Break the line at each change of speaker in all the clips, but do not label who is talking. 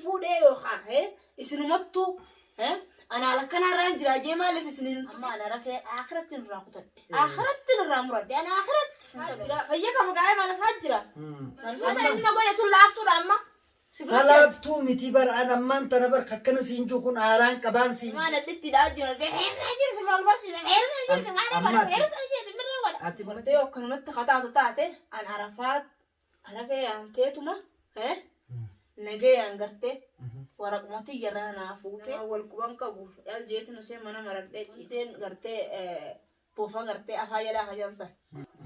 فوده يوخا اسنو متو أنا لك أنا رانجر أجي ما لف سنين أما أنا رفع آخرت الرامتون آخرت الرامرد أنا آخرت فيك أبغى جاي ما نسجرا من ساعة عندنا قوي تقول لعبتوا لما
سلابتو متبر أنا ما أنت نبر كنا سينجو كن آران كبان سين
ما ندت داجون بحير نجير سمع البرسي بحير نجير سمع أنا بحير نجير سمع الولا
أتي ما
تيو كلمة خطأ تاعته أنا عرفات عرفة أنتيتوما نجي أنقرته ورقمتي جرانا فوته والكوان كابو الجيت نسي منا مرد إيدين قرته بوفا قرته أفاجا لا هجانسا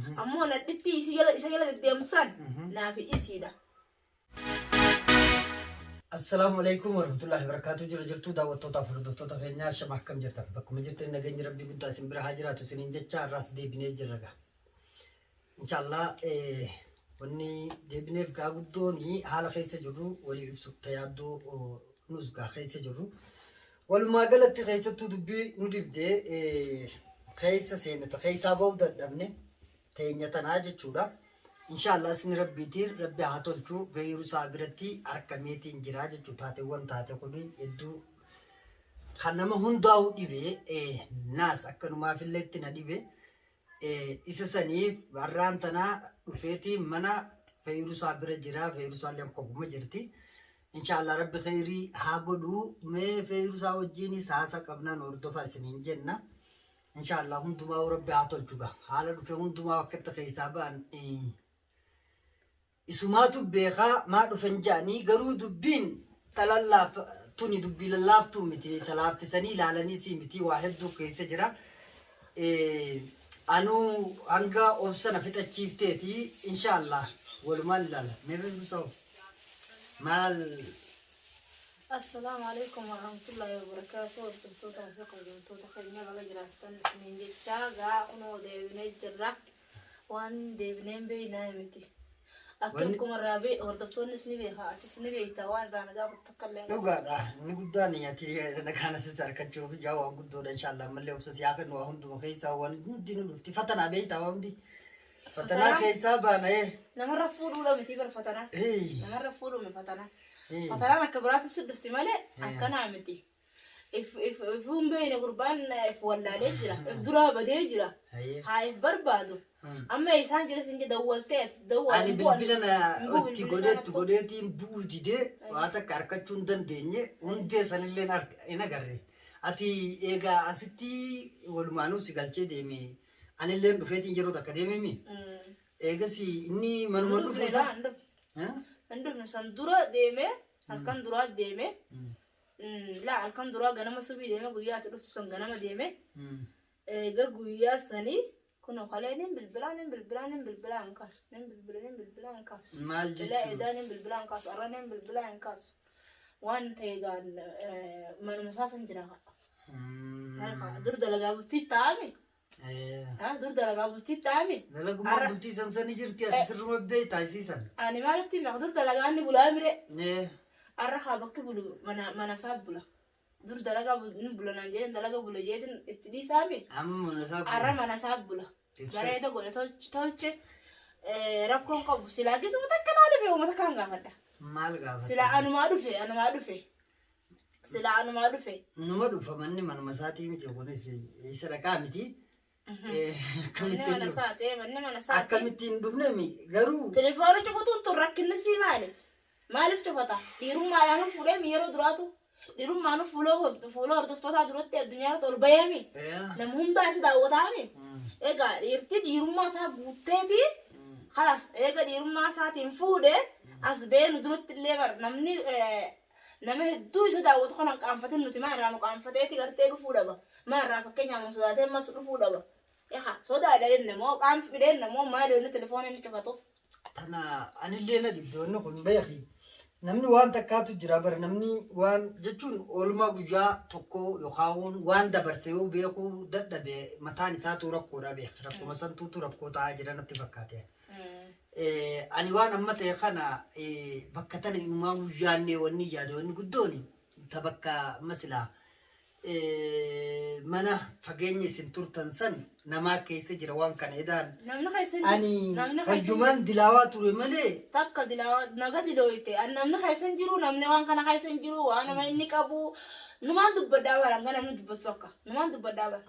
أمو ندتي إسيجلا الديمسان نافي إسيدا
السلام عليكم ورحمة الله وبركاته جرجرتو دعوتو تفردتو تفينا شمحكم جرتم بكم جرت نجني ربي قد اسم برهاجرات سنين جتشا راس دي بني جرجا إن شاء الله وني دي بني في قاعدوني حال خيس جرو ولي بسوق تيادو نوزقا خيس جرو والما قالت خيس تدبي ندب دي خيس سينة خيس أبو دبني تيني تناجي تشودا إن شاء الله اسم ربي تير ربي عطول شو غير صابرتي أركميتي إنجراج شو تاتي وان تاتي كوني يدو خنما هنداو ديبه ناس أكنو ما في اللي تناديبه إسساني برام تنا رفيتي منا غير صابر جرا غير صالم كوكما جرتي إن شاء الله ربي خيري هاقولو ما غير صاوجيني ساسا قبنا نوردو فاسنين جنة إن شاء الله هندما وربي عطول شوغا حالا رفي هندما وقت خيسابان isumatu beka ma dufanjani garu dubbin talallaf tuni dubbi lallaftu miti talafisani lalani si miti wahid du kaysa jira anu anga opsana fita chifteti inshallah wal malal mebe musaw mal
السلام عليكم ورحمة الله وبركاته وبركاته وبركاته خيرنا بقى جراتن سنين جتشا أنو ديبني جرا وان ديبني بينا متي أكلكم الرابع وردفتون سنبيها تسنبيه توان رانا جاب تكلم
لو قال نقداني ياتي أنا كان سيسار كتشوف جاوا قدود إن شاء الله ملي وبسس ياكن وهم دم خيسا وان دينو لفتي فتنا بيتا وهم دي فتنا خيسا بana
نمر فولو لو متي برفتنا نمر فولو من فتنا فتنا كبرات السدفتي مالي أكنا متي إفهم بين قربان إف ولا لجرا إف درا بديجرا هاي بربادو أما إنسان جالس إنجا دولتات دول
أنا بالبلنا تقولي بودي ده وأتا كاركتشون دنيا وندي سالين أنا قرر أتي إيجا أستي والمانو سيقالشي ديمي أنا اللي بفيتين جرو تكاديمي مي إيجا سي إني منو
فريزا عندهم نسان درا ديمي هالكان درا ديمي لا هالكان درا جنما سبي ديمي قويا تلوت سون جنما ديمي إيجا قويا سني كنا خلينا بالبلان كاس بالبلان كاس لا إدانين بالبلان كاس أرانين بالبلان كاس وان تيجان من مساسن جناها هاي دور دلقا بستي تامي دور دلقا بستي تامي
دلقا ما بستي سنسني جرتي أتسر مبيت أساسا
أنا ما رتي مقدور دلقا أني بلا أمري أرخا بكي بلو منا ساب بلا دور دلقا بلو نانجين دلقا بلو جيتن اتدي سامي أرى منا ساب بلا بريدة قولة توجه ربكم قبو سلا جزء متكن على فيه ومتكن قامدا
مال قامدا
سلا أنا ما أدفع سلا أنا ما أدفع
نمر فمني من مساتي متي ونسي يسرا كامتي
كمتي من مساتي
أكمتي ندفنا مي قرو
تلفونه شفتون ترك النسي مالي شفتا ديرو ما أنا فوله ميرو دراتو ديرو ما أنا فوله أردفتها جرت الدنيا تور بيامي نمهم ده أشي دعوتامي إيجا يرتدي يروما سا بوتتي خلاص إيجا يروما سا تنفوده أسبين درت الليبر نمني نمه دو يسدا وتخنا قانفتن نتما رانو قانفتي غرتي رفودا ما را فكنيا مسودات ما سرفودا يا خا سودا داين نمو قانف بدين نمو ما له تليفون انت فتو
تنا أنا اللي أنا دبدون كون بيخي نمني وان تكاتو جرابر نمني وان جتون أولما جوا تكو يخاون وان دبرسيو بيكو دد به متاني ساتو ركو رابي ركو مثلا تو ركو تاجر نتفكاتي أنا وان أما تيخنا بكتنا ما وجاني وني جادو وني قدوني تبكى مثلا mana fageenya isin turtan san namaa keessa jira waan kana edaan
namni keessan
ani
namni
fayyumaan dilaawaa ture malee
takka dilaa naga dilooyte an namni keessan jiru namni waan kana keessan jiru waan nama inni qabu numaan dubbaddaa bara ngana namni dubbatu akka numaan dubbaddaa bara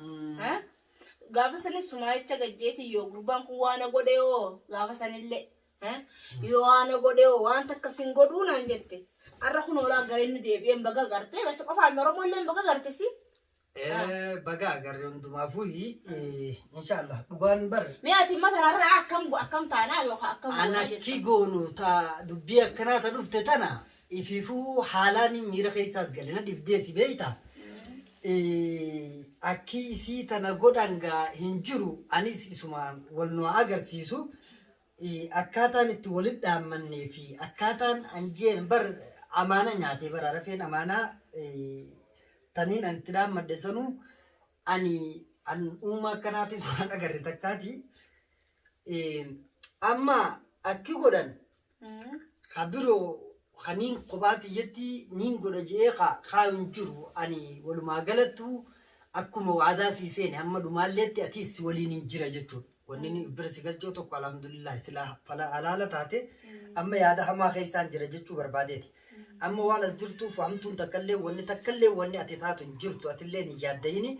gaafa sanis sumaayicha gajjeeti yoo gurbaan kun waan godhe yoo gaafa sanillee yoo waan godhe yoo waan takka sin godhuu naan jette arra kun olaa garinni deebi'een baga gartee bas qofaan Oromoolleen baga garte si
baga agarre hundumaafuu inshallah dhugaan bar
mee ati matanarra akkam taanaa yookaan akkam
anakki goonu ta dubbii akkanaa ta dhufte tana ififuu haalaan miira keessaas galina dhibdeesi beeyta akki isii tana godhangaa hin jiru anis isumaan wal nu agarsiisu akkaataan itti walit dhaammannee fi akkaataan anjeen bar amaana nyaatee bara rafeen amaanaa taniin an itti dhaammadhe sanuu ani an uumaa akkanaatis waan agarre takkaati amma akki godhan kabiroo kaniin kophaati jetti niin godha jee kaayun jiru ani walumaa galattu akkuma waadaa siiseen amma dhumaalleetti atis waliin hin jira jechuudha wanni bira si galchoo tokko alhamdulillah sila fala alaala taate amma yaada hamaa keessaan jira jechuu barbaadeeti amma waan as jirtuuf hamtuun takkallee wanni ati taatu hin jirtu atillee hin yaaddayini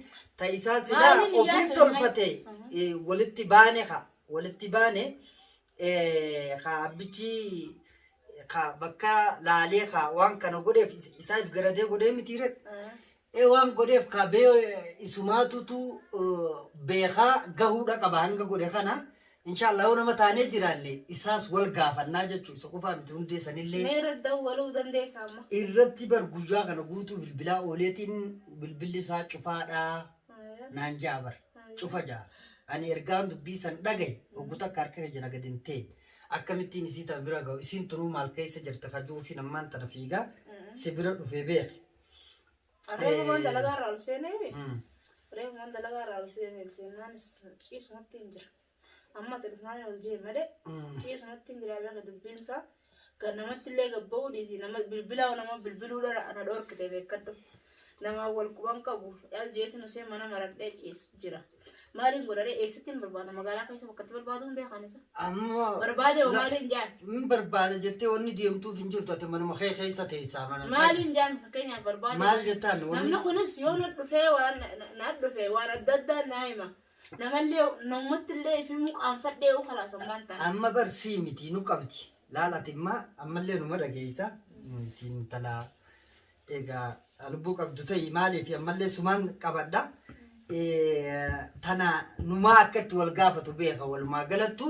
ta'isaa silaa ofiif tolfate walitti baane abbichi bakka laalee waan kana godheef isaaf garadee godhee mitiire waan godheef bee isumaatutu beekaa gahuudha qaba hanga godhe kana inshallah nama taanee jiraalle isaas wal gaafannaa jechuu isa qofaa miti hundeessanillee
meeradda waluu dandeessa amma
irratti bar guyyaa kana guutuu bilbilaa ooleetiin bilbilli isaa cufaadhaa naan jaabar cufa jaa ani ergaan dubbii san dhagaye ogguta akka harka jala gadin ta'e akkamittiin isii tan bira ga'u isiin tunuu maal keessa jirta kajuu fi nammaan tana fiigaa si bira dhufee beeke.
Reefumaan dalagaa irraa olseenee reefumaan dalagaa irraa olseenee seenaanis ciisumatti hin jira. Amma telefoonaanii ol jee malee ciisumatti hin jira beeka dubbiinsaa namatti illee gabba'uu dhiisi nama bilbilaa nama bilbiluudha na dhoorkite beekadhu nama wal quban qabu aljeetiin usee mana maradhee ciisu jira. Maalin godhare eessatti hin barbaadu magaalaa keessa bakkatti barbaadu hin beekanisa. Amma barbaade maalin jaan?
Min barbaada jettee wanni deemtuuf hin jirtu ati manuma kee keessa teessaa mana.
Maalin jaan fakkeenyaaf barbaade.
Maal jettaan
namni kunis yoo na dhufee waan adda addaa naa hima. Namallee namatti illee ifi muqaanfadhee u kalaasan waan ta'an.
Amma barsii miti nu qabdi. Laalati immaa ammallee numa dhageessa. Tiin talaa egaa lubbuu qabdu ta'ii maaliif ammallee sumaan qabadha. Tana numaa akkatti wal gaafatu beeka walumaa galattu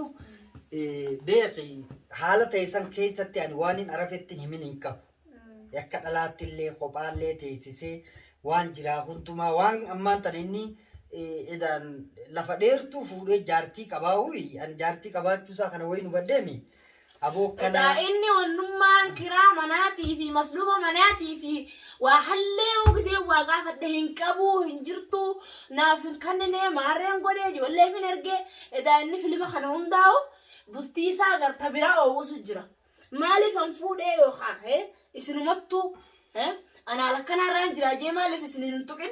beeki haala teessan keessatti ani waan hin arafetti himin hin qabu. Akka dhalaatti illee kophaallee teessisee waan jiraa hundumaa waan ammaan tana inni edaan lafa dheertuu fuudhee jaartii qabaa'uu ani jaartii qabaachuusaa kana wayi nu baddeemi.
Edaa inni wannummaan kiraa manaatii fi masluufa manaatii fi waa hallee ugisee waa gaafadhe hin qabu hin jirtu naaf hin kannine maarreen godhee ijoollee fin ergee edaa inni filima kana hundaa'u bultii isaa agarta biraa oowwisu jira. Maaliif an fuudhee yookaan isinumattuu anaa lakkanarraan jira jee maaliif isin hin tuqin?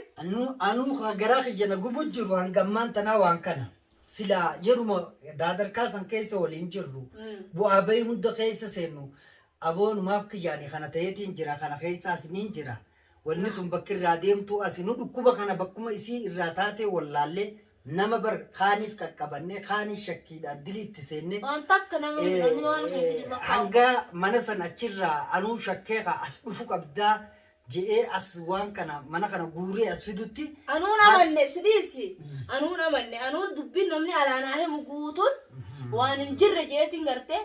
Anuu garaa kijana gubu jiru hangammaan tanaa waan kana. Sila yeruma daadarkaasan keessa waliin jirru bu'aa bahii hunda keessa seennu aboonumaaf kiyyaanii kana ta'eetiin jira kana keessa asiniin jira wanni tun bakki irraa deemtu asinu dhukkuba kana bakkuma isii irraa taatee wallaallee nama bar kaanis qaqqabanne kaanis shakkiidhaan diliitti seenne
waan takka namni waan keessa
hanga mana san achirraa anuu shakkee as dhufu qabdaa jee as waan kana mana kana guuree as fidutti
anuun amanne sidiisi anuun amanne anuun dubbiin namni alaanaa himu guutuun waan hin jirre jeetiin gartee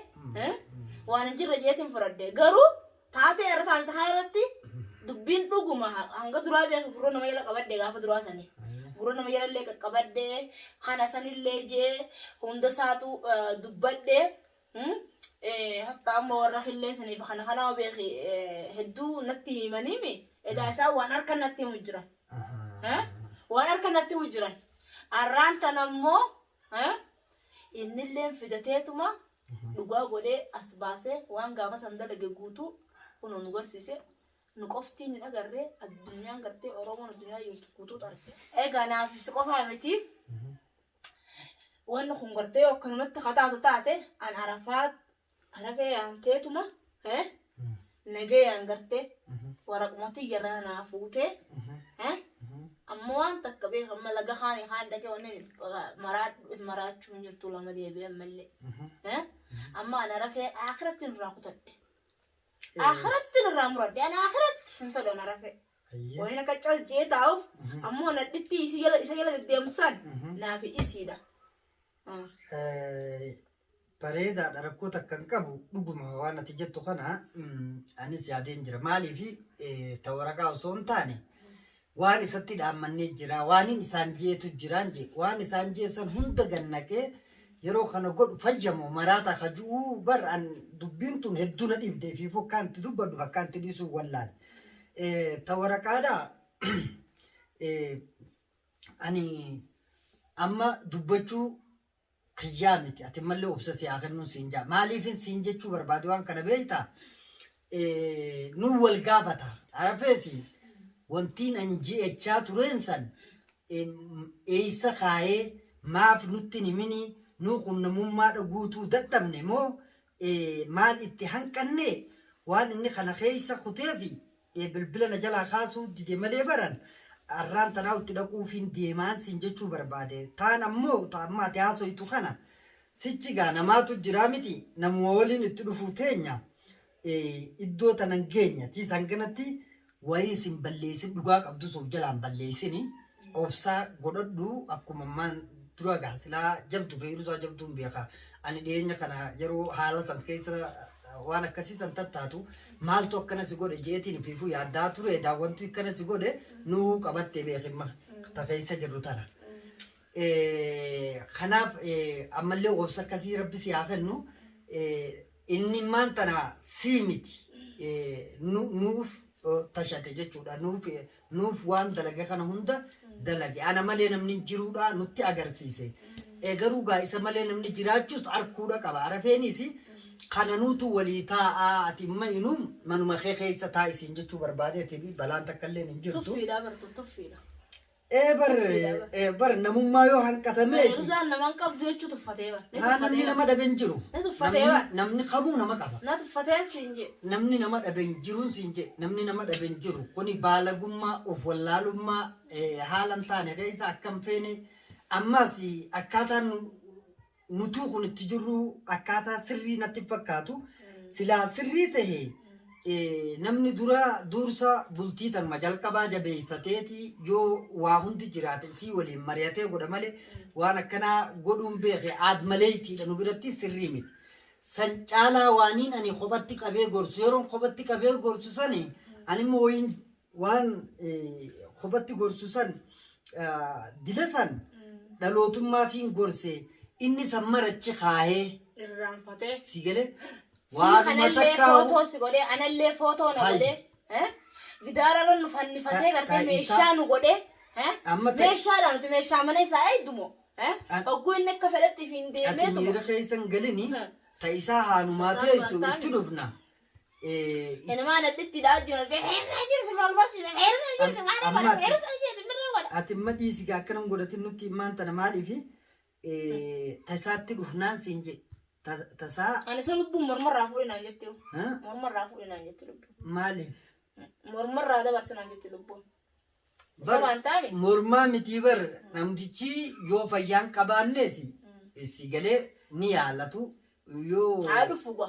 waan hin jirre jeetiin fudhadde garuu taatee irra taatee irratti dubbiin dhuguma hanga duraa beeku gurra nama jala qabadde gaafa duraa sanii gurra nama jala illee qaqqabadde kana sanillee jee hunda isaatu dubbadde hatta amma warra khillee sanii fa kana beeki hedduu natti himanimi edaa isaa waan harka natti himu jiran waan harka natti himu jiran arraan tanammoo innillee fidateetuma dhugaa godhee as baasee waan gaafa san dalage guutuu kunuun nu garsiise نقفتي نقدر الدنيا قرتي أرومون الدنيا يكوتو تارك أنا في سقوفها متي وأنا خنقرتي وكلمت خطأ تاعته أنا عرفي عن تيتوما نجي أنقرتي ورقمتي جرانا فوتي أما وانت كبير أما لقى خاني خان دكي ونين مرات شو نجرتو لما دي بيملي أما أنا رفي آخرة الراقطة آخرت الرامرد يعني آخرت نفدون عرفه وهنا كتشال جيت عوف أمو ندتي يسيلا الديمسان نافي إسيدا
بريدا ركوتا كان كابو دغما وانا تجتو خنا اني سيادين جرا مالي في تورقا وصون تاني واني ستي دامني جرا واني سانجيتو جرانجي واني سانجي سن هند غنكه yeroo kana godhu fayyamo marata khaju bar an dubbintun hedduna dhibde fi fokkanti dubbadu fakkanti disu wallan tawaraqada ani amma dubbachu khiyamiti ati malle obsasi akhannun sinja malifin sinjechu barbadu wan kana beita nu wal gafata arafesi wantin anji echa turensan eisa khae maaf nuttini mini نوخن نموما دغوتو ددبني مو مال اتهانكني وان اني خنا خيسا خطيفي بالبلنا جلا خاصو دي ملي فرن الران تناو تدقو فين ديمان سنجچو برباده تانا مو تاما تياسو يتو خنا سيچيغا نماتو جرامتي نمولين اتدفو تينيا ادو تننگينيا تي سانغنتي واي سمبليسين دغاق عبدو سوف جلان بليسيني اوبسا غوددو اكو ممان تروغا سلا جبتو فيروسا جبتو بيخا اني دينيا كنا يرو حالا سانكيسا وانا كسي سنتاتاتو مالتو كنا سيغود جيتين فيفو يادا تري دا وانتي كنا سيغود نو قبتي بيخما تفيسا جروتانا خناف عملي وبسا كسي ربي سياخنو اني مانتنا سيميتي نوف تشاتي جچودا نوف وان دلغا كنا هوندا دلغي انا مالي نمني جيرودا نوتي اغرسيسه غروغا اسا مالي نمني جيراچوس اركودا قبا عرفينيسي خننوتو وليتا اتيما ينوم منو مخيخيسا تايسين جچو بربادي تبي بلان تكلين انجرتو
تفيدا برتو تفيدا
بر نمما يو هنكتميسي
رزان نمان قبضو يچو تفتيبا
نمني نما دبنجرو
تفتيبا
نمني خمو نما قبا
نا تفتيا سينجي
نمني نما دبنجرو سينجي نمني نما دبنجرو كوني بالغما اوف ولالما حالم تاني غيسا كم فيني اماسي اكاتا نتوخن التجرو أكاتا سري نتفكاتو سلا سري تهي نمني دورسا بلتي تن مجال كبا جبي فتيتي جو واهن تجرات سي ولي مرياتي غدا مالي وانا كنا غدوم بيخي عاد مليتي لانو برتي سري ميت سنچالا وانين اني خبتي كبي غورسو يرون خبتي كبي غورسو سني اني موين وان خبتي غورسو سن دلسن دلوتما فين غورسي إني سمرت خاهي الرام
فتاة
سيجله
أنا اللي فوتو سيقولي أنا اللي فوتو نقولي ها قدارة لو نفني فتاة قرتي ميشان نقولي ها ميشان أنا تميشان مني سايد دمو ها أقول إنك كفلت فين دي ميتو
أتمير خيسن قلني تايسا هانو ما تيسو تلوفنا
أنا ما ندتي داجون
أتمدي سيجا كرم قلت نبتي ما أنت نمالي في تساتي رفنان سينجي تسا
أنا سلبو مرمر رافوري نانجتيو مرمر رافوري نانجتيو
مالي
مرمر رادا برسنا نانجتيو لبو سمان تامي
مرما متيبر نمتيجي يو فيان كبانيسي السيجالي نيالتو يو
عارفوا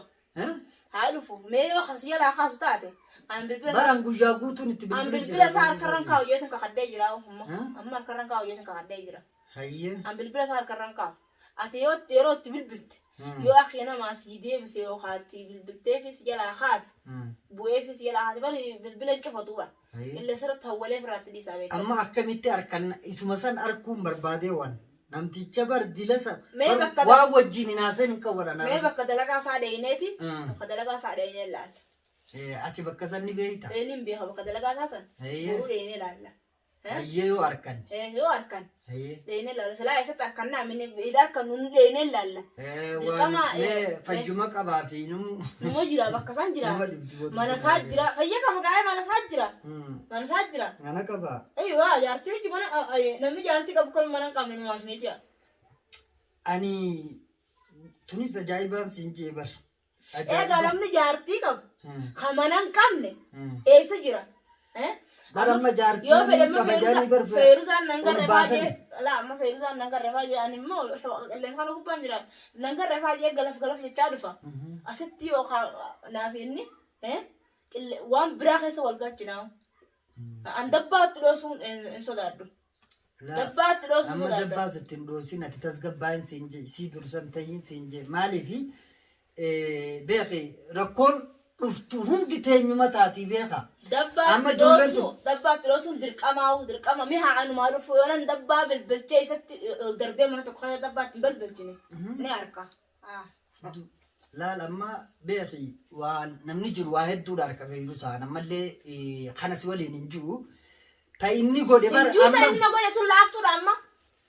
عارفوا ميو خسيا لا خاص تاتي أنا بالبلا
برانغو جاغوتو نتبي
أنا بالبلا صار كرن كاو يوتن كخدي جراو أما كرن كاو يوتن كخدي جرا
هيا
أنا بالبلا صار كرن كاو أتيوت تيروت بالبلت يو أخي أنا ما سيدي بس يو خاتي بالبلت في سيلا خاص بوي في سيلا خاص بل بالبلا نشوفه اللي صرت هولي فرات دي سامي
أما أكملتي أركان اسمسان أركون بربادي وان نمتي جبر دلسا ووجيني ناسين كورنا
ما بكدلك سعدينتي بكدلك سعدين لا
أتي بكسرني بيتا
لين بيها بكدلك أساسا وريني لا
هيو أركان
هيو أركان
هي
لين لا سلا يسات أركاننا من إذا كانوا لين لا
كما فجمع كبابي
نمو جرا بكسان جرا ما نساج جرا فيا كم قاعد ما نساج jira mana isaa jira
Mana qaba.
aywa jaartii wajji mana namni jaartii qabu kan mana qabne numaaf meetiya
Ani tunis ajaa'ibaan siin jee bar.
egaa namni jaartii qabu kan mana hin qabne eessa jira
Baramma jaartii
yoo fedhe
kabajanii bar
feerusaan nan garreefaa jee la amma feerusaan nan garreefaa jee ani immoo qilleensaan gubbaan jira nan garreefaa jee galaf jechaa dhufa asitti yookaan naaf inni waan biraa keessa wal galchinaa an dabbaatti dhoosuun hin sodaadhu dabbaatti dhoosuun
amma
sodaadhu
dabbaa sittiin dhoosin ati tasgabbaa'in siin jee sii dursan tahiin siin jee maaliifi beeki rakkoon dhuftu hundi teenyuma taatii beeka.
dabbaatti dhoosuun dirqama mi'a anumaa dhufu yoo nan dabbaa bilbilchee isatti darbee mana tokko kana dabbaatti hin bilbilchine ni harka.
Laal amma beeki waan namni jiru waa hedduudha harka feeyuusaa namallee kanas waliin hin jiru. Ta inni godhe bar
amma inni godhe tun laaftuudha amma.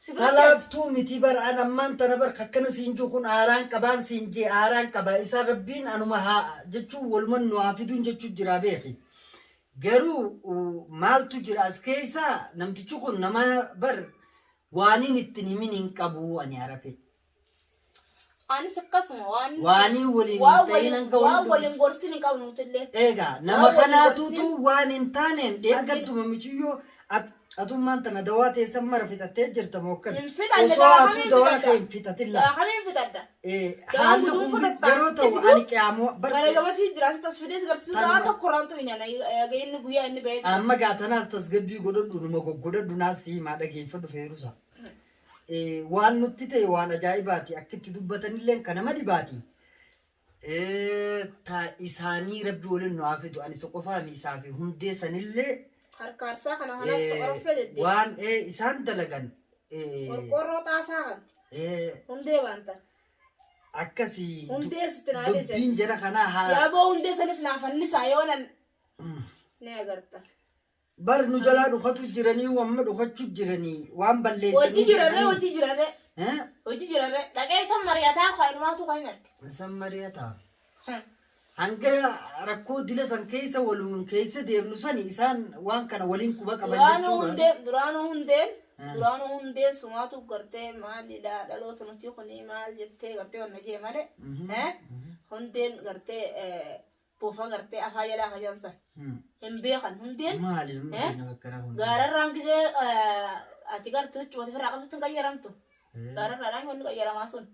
Salaaftuu miti bar an ammaan tana bar kakkana siin jiru kun aaraan qabaan siin jee aaraan qabaa isaa rabbiin anuma haa jechuun walumaan nu haa fiduun jechuun jira beeki. Garuu maaltu jira as keessa namtichi kun nama bar waaniin ittiin himin hin qabu ani arafe.
Anis akkasuma
waanii waliin ta'in hanga
waliin gorsin hin qabnu nutillee.
Egaa nama kanaatutu waan hin taaneen deeggartuma michiyyoo atummaan tana dawaa teessan mara fixattee jirta mookkan. Osoo atuu dawaa kee hin fixatilla.
Hamiin fixadda.
Haalli hundi yeroo ta'u ani qiyaamoo
bara gamasii jira asitti fidees garsiisu dawaa tokko raamtu hin yaana inni guyyaa inni bahee.
Amma gaatanaas tasgabbii godhadhu numa goggodhadhu naas siima dhageeffadhu feerusa. Waan nutti ta'e waan ajaa'ibaati akkitti dubbatanillee kan nama dhibaati. Ta isaanii rabbi waliin nu haa fidu ani soqofaami isaa fi hundee sanillee
harkaarsaa kana kanas qorqorfee deddeebi.
Waan isaan dalagan.
Qorqorroo xaasaa kan. Hundee waanta.
Akkasii
hundee sitti naa deesee.
Dubbiin jara kanaa haa.
Yaaboo hundee sanis naaf annisaa yoo nan ni agarta.
Bar nu jalaa dhufatu jiranii wamma dhufachuu jiranii waan balleessanii.
Hojii jiraree. Hojii jiraree. Dhaqee isan mari'ataa kaa'inumaatu kaa'inan.
Isan mari'ataa. Hanga rakkoo dila san keessa waluun keessa deemnu sani isaan waan kana waliin quba qaban jechuudha.
Duraanuu hundeen sumaatu gartee maalidha dhaloota nuti kuni maal jettee gartee wanna jee malee hundeen gartee buufa gartee afaa jalaa kajansa hin beekan hundeen gaararraan gisee ati gartuu jechuudha firraa qabdutti hin qayyaramtu gaararraadhaan wanni qayyaramaa sun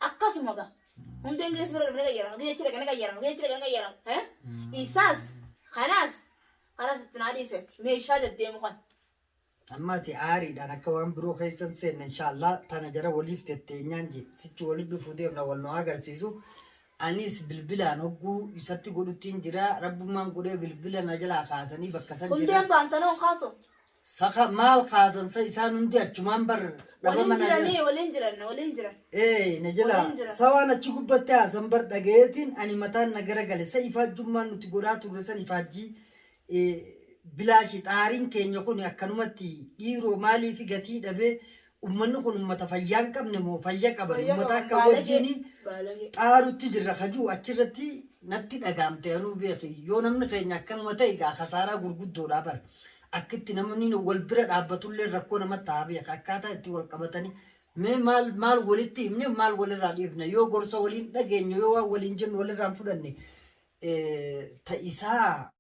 akkasuma gaa hundeen gisee firra dhufne qayyarama gisee chira kana qayyarama isaas kanaas itti naa dhiisetti meeshaa deddeemu kan.
Ammati aariidhaan akka waan biroo keessan seenna inshaallah tana jara waliif tetteenyaan je sichi waliif dhufuu deemna wal nu agarsiisu. Anis bilbilaan hogguu isatti godhuttiin jira rabbummaan godhee bilbila na jalaa kaasanii bakka san jira.
Hundeen baantana on kaaso.
Saka maal kaasan sa isaan hundi achumaan bar
dhaba mana waliin jiran.
Na jala sawaan achi gubbatte haasan bar dhagayeetiin ani mataan na garagale sa ifaajjummaan nuti godhaa turre san ifaajjii bilaashi xaariin keenya kun akkanumatti dhiiroo maalii fi gatii dhabee ummanni kun ummata fayyaa hin qabne moo fayyaa qaban ummata akka wajjini xaarutti jirra kajuu achirratti natti dhagaamte anuu beeki yoo namni keenya akkanuma ta'e gaa kasaaraa gurguddoodhaa bara akkitti namni wal bira dhaabbatullee rakkoo namatti haa beeka akkaataa itti wal qabatanii mee maal walitti himne maal walirraa dhiifna yoo gorsa waliin dhageenyu yoo waan waliin jennu walirraan fudhanne ta'isaa